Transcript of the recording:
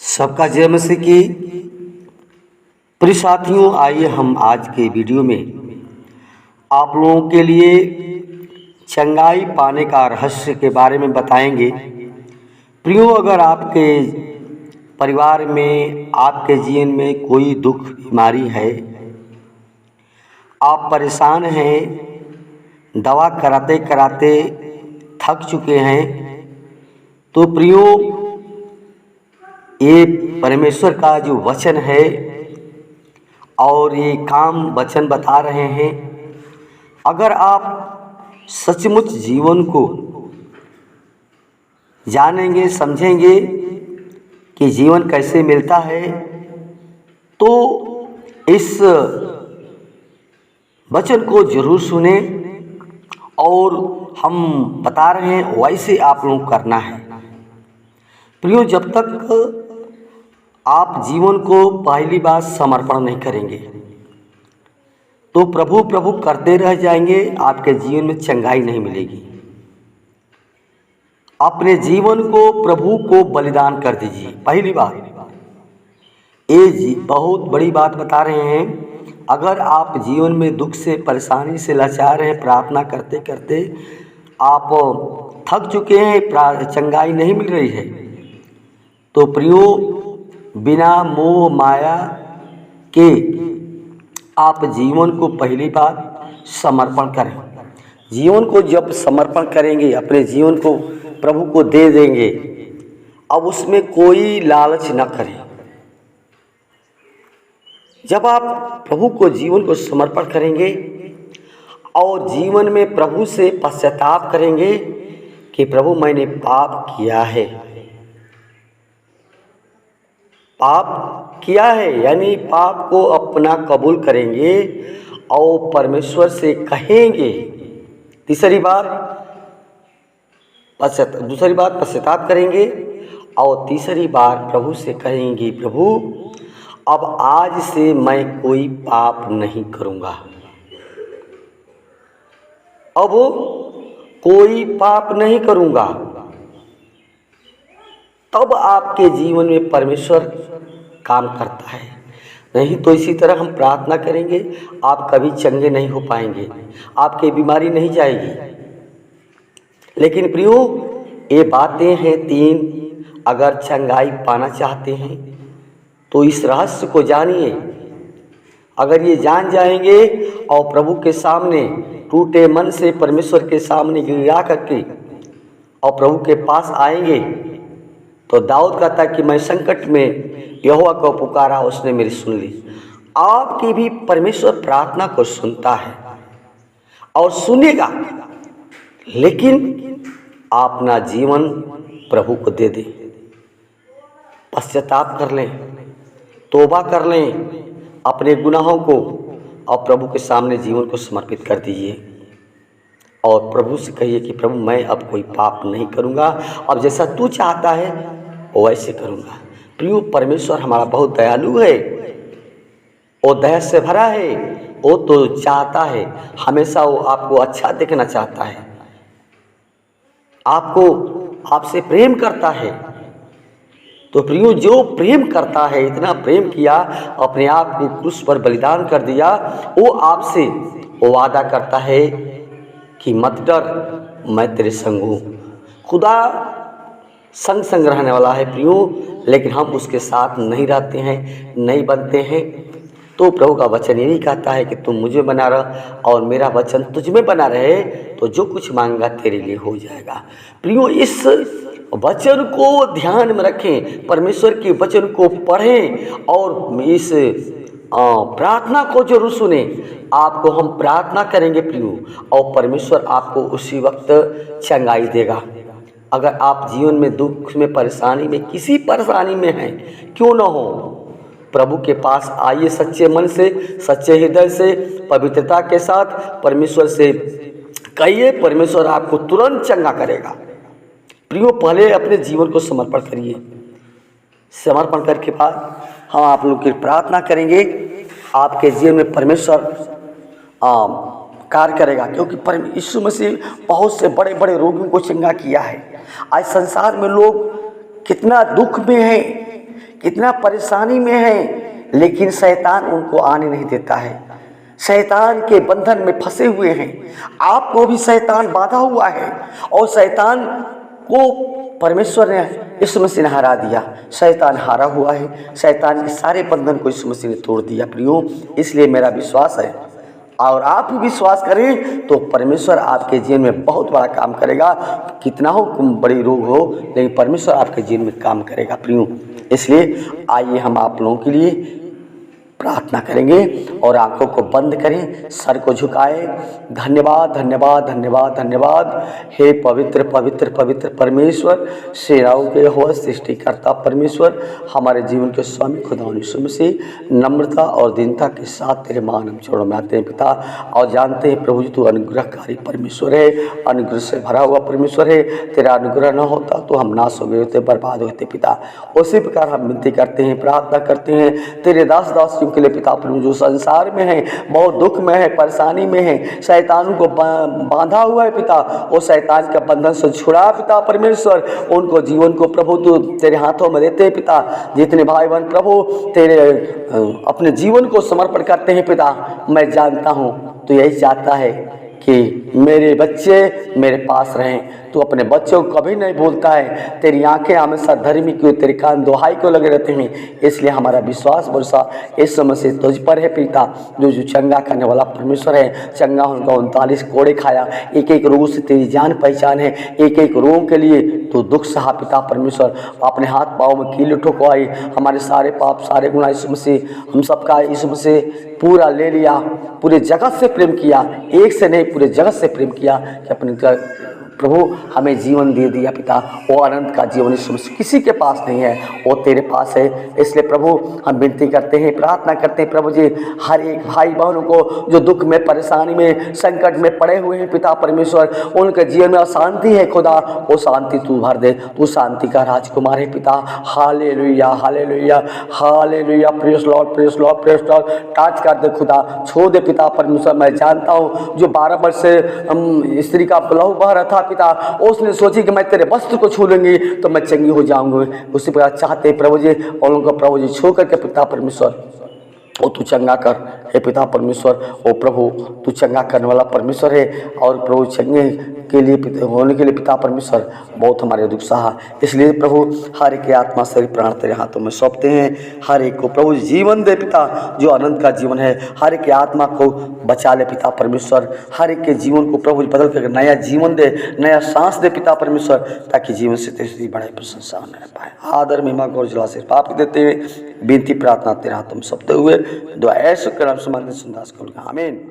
सबका जय मसीह की। प्रिय साथियों, आइए हम आज के वीडियो में आप लोगों के लिए चंगाई पाने का रहस्य के बारे में बताएंगे। प्रियो, अगर आपके परिवार में, आपके जीवन में कोई दुख बीमारी है, आप परेशान हैं, दवा कराते कराते थक चुके हैं, तो प्रियो, ये परमेश्वर का जो वचन है और ये काम वचन बता रहे हैं। अगर आप सचमुच जीवन को जानेंगे, समझेंगे कि जीवन कैसे मिलता है, तो इस वचन को जरूर सुने। और हम बता रहे हैं वैसे आप लोगों को करना है। प्रियो, जब तक आप जीवन को पहली बार समर्पण नहीं करेंगे तो प्रभु प्रभु करते रह जाएंगे, आपके जीवन में चंगाई नहीं मिलेगी। अपने जीवन को प्रभु को बलिदान कर दीजिए। पहली बात ये बहुत बड़ी बात बता रहे हैं। अगर आप जीवन में दुख से, परेशानी से लाचार हैं, प्रार्थना करते करते आप थक चुके हैं, चंगाई नहीं मिल रही है, तो प्रियो, बिना मोह माया के आप जीवन को पहली बार समर्पण करें। जीवन को जब समर्पण करेंगे, अपने जीवन को प्रभु को दे देंगे, अब उसमें कोई लालच न करें। जब आप प्रभु को, जीवन को समर्पण करेंगे और जीवन में प्रभु से पश्चाताप करेंगे कि प्रभु, मैंने पाप किया है, पाप किया है, यानी पाप को अपना कबूल करेंगे और परमेश्वर से कहेंगे। दूसरी बात पश्चाताप करेंगे और तीसरी बार प्रभु से कहेंगे, प्रभु, अब आज से मैं कोई पाप नहीं करूँगा, अब कोई पाप नहीं करूँगा। तब आपके जीवन में परमेश्वर काम करता है। नहीं तो इसी तरह हम प्रार्थना करेंगे, आप कभी चंगे नहीं हो पाएंगे, आपकी बीमारी नहीं जाएगी। लेकिन प्रियो, ये बातें हैं तीन। अगर चंगाई पाना चाहते हैं तो इस रहस्य को जानिए। अगर ये जान जाएंगे और प्रभु के सामने टूटे मन से परमेश्वर के सामने गिरा करके और प्रभु के पास आएंगे, तो दाऊद कहता कि मैं संकट में यहोवा को पुकारा, उसने मेरी सुन ली। आपकी भी परमेश्वर प्रार्थना को सुनता है और सुनेगा, लेकिन अपना जीवन प्रभु को दे दें, पश्चाताप कर लें, तौबा कर लें अपने गुनाहों को और प्रभु के सामने जीवन को समर्पित कर दीजिए और प्रभु से कहिए कि प्रभु, मैं अब कोई पाप नहीं करूँगा, अब जैसा तू चाहता है वैसे करूँगा। प्रियो, परमेश्वर हमारा बहुत दयालु है, वो दया से भरा है। वो तो चाहता है, हमेशा वो आपको अच्छा देखना चाहता है, आपसे प्रेम करता है। तो प्रियो, जो प्रेम करता है, इतना प्रेम किया, अपने आप को क्रूस पर बलिदान कर दिया, वो आपसे वादा करता है कि मत डर, मैं तेरे संग हूँ। खुदा संग रहने वाला है प्रियो, लेकिन हम उसके साथ नहीं रहते हैं, नहीं बनते हैं। तो प्रभु का वचन यही कहता है कि तुम मुझे बना रह और मेरा वचन तुझ में बना रहे, तो जो कुछ मांगा तेरे लिए हो जाएगा। प्रियो, इस वचन को ध्यान में रखें, परमेश्वर के वचन को पढ़ें और इस प्रार्थना को जरूर सुने। आपको हम प्रार्थना करेंगे प्रियो, और परमेश्वर आपको उसी वक्त चंगाई देगा। अगर आप जीवन में दुख में, परेशानी में, किसी परेशानी में हैं, क्यों न हो, प्रभु के पास आइए सच्चे मन से, सच्चे हृदय से, पवित्रता के साथ परमेश्वर से कहिए, परमेश्वर आपको तुरंत चंगा करेगा। प्रियो, पहले अपने जीवन को समर्पण करिए। समर्पण करके बाद हम आप लोग की प्रार्थना करेंगे, आपके जीवन में परमेश्वर कार्य करेगा, क्योंकि यीशु मसीह बहुत से बड़े बड़े रोगियों को चंगा किया है। आज संसार में लोग कितना दुख में हैं, कितना परेशानी में है, लेकिन शैतान उनको आने नहीं देता है। शैतान के बंधन में फंसे हुए हैं। आपको भी शैतान बांधा हुआ है और शैतान को परमेश्वर ने यीशु मसीह ने हरा दिया। शैतान हारा हुआ है। शैतान के सारे बंधन को यीशु मसीह ने तोड़ दिया प्रियो। इसलिए मेरा विश्वास है और आप भी विश्वास करें तो परमेश्वर आपके जीवन में बहुत बड़ा काम करेगा। कितना हो बड़ी रोग हो, लेकिन परमेश्वर आपके जीवन में काम करेगा प्रियो। इसलिए आइए हम आप लोगों के लिए प्रार्थना करेंगे और आंखों को बंद करें, सर को झुकाएं। धन्यवाद धन्यवाद धन्यवाद धन्यवाद हे पवित्र पवित्र पवित्र परमेश्वर, सेनाओं के हो सृष्टिकर्ता परमेश्वर, हमारे जीवन के स्वामी खुदा यीशु मसीह, नम्रता और दीनता के साथ तेरे महान चरणों में आते हैं पिता और जानते हैं प्रभु जी तू अनुग्रहकारी परमेश्वर है, अनुग्रह से भरा हुआ परमेश्वर है। तेरा अनुग्रह न होता तो हम नाश हो गए होते, बर्बाद होते पिता। उसी प्रकार हम विनती करते हैं, प्रार्थना करते हैं तेरे दास दासियों के लिए पिता प्रभु, जो संसार में है, बहुत दुख में है, परेशानी में है, शैतान को बांधा हुआ है पिता, वो शैतान के बंधन से छुड़ा पिता परमेश्वर। उनको जीवन को प्रभु तू तेरे हाथों में देते हैं पिता। जितने भाई बहन प्रभु तेरे अपने जीवन को समर्पण करते हैं पिता, मैं जानता हूँ तो यही चाहता है कि मेरे बच्चे मेरे पास रहें। तू अपने बच्चों को कभी नहीं भूलता है। तेरी आंखें हमेशा धर्मी की, तेरे कान दुहाई को लगे रहते हैं। इसलिए हमारा विश्वास भरोसा इस समय से तुझ पर है पिता, जो चंगा करने वाला परमेश्वर है। चंगा उनका 39 कोड़े खाया, एक एक रोग से तेरी जान पहचान है। एक एक रोग के लिए तो दुख सहा पिता परमेश्वर। अपने हाथ पाँव में कील ठोकवाई, हमारे सारे पाप सारे गुनाह यीशु मसीह हम सबका यीशु मसीह पूरा ले लिया। पूरे जगत से प्रेम किया, एक से नहीं पूरे जगत से प्रेम किया कि अपने प्रभु हमें जीवन दे दिया पिता। वो अनंत का जीवन यीशु मसीह किसी के पास नहीं है, वो तेरे पास है। इसलिए प्रभु हम विनती करते हैं, प्रार्थना करते हैं प्रभु जी, हर एक भाई बहनों को जो दुख में, परेशानी में, संकट में पड़े हुए हैं पिता परमेश्वर, उनके जीवन में अशांति है खुदा, वो शांति तू भर दे। तू शांति का राजकुमार है पिता। Hallelujah hallelujah hallelujah, praise Lord praise Lord praise Lord. Touch कर दे खुदा, छोड़ दे पिता परमेश्वर। मैं जानता हूँ जो 12 वर्ष से स्त्री का लहू बह रहा था पिता, उसने सोची कि मैं तेरे वस्त्र को छू लूंगी तो मैं चंगी हो जाऊंगी। उसी प्रकार चाहते प्रभु जी और उनको प्रभु जी छू करके पिता परमेश्वर वो तू चंगा कर हे पिता परमेश्वर। ओ प्रभु तू चंगा करने वाला परमेश्वर है और प्रभु चंगे के लिए होने के लिए पिता परमेश्वर बहुत हमारे दुख सहा। इसलिए प्रभु हर एक आत्मा शरीर प्राण तेरे हाथों में सौंपते हैं। हर एक को प्रभु जीवन दे पिता, जो अनंत का जीवन है। हर एक आत्मा को बचा ले पिता परमेश्वर। हर एक के जीवन को प्रभु बदल कर नया जीवन दे, नया सांस दे पिता परमेश्वर, ताकि जीवन से तेरी बड़ाई प्रशंसा होने पाए। आदर महिमा गौर जला से पाप देते हुए विनती प्रार्थना तेरे हाथों में सौंपते हुए दुआ ऐसे करम सुमन सुंदास को आमीन।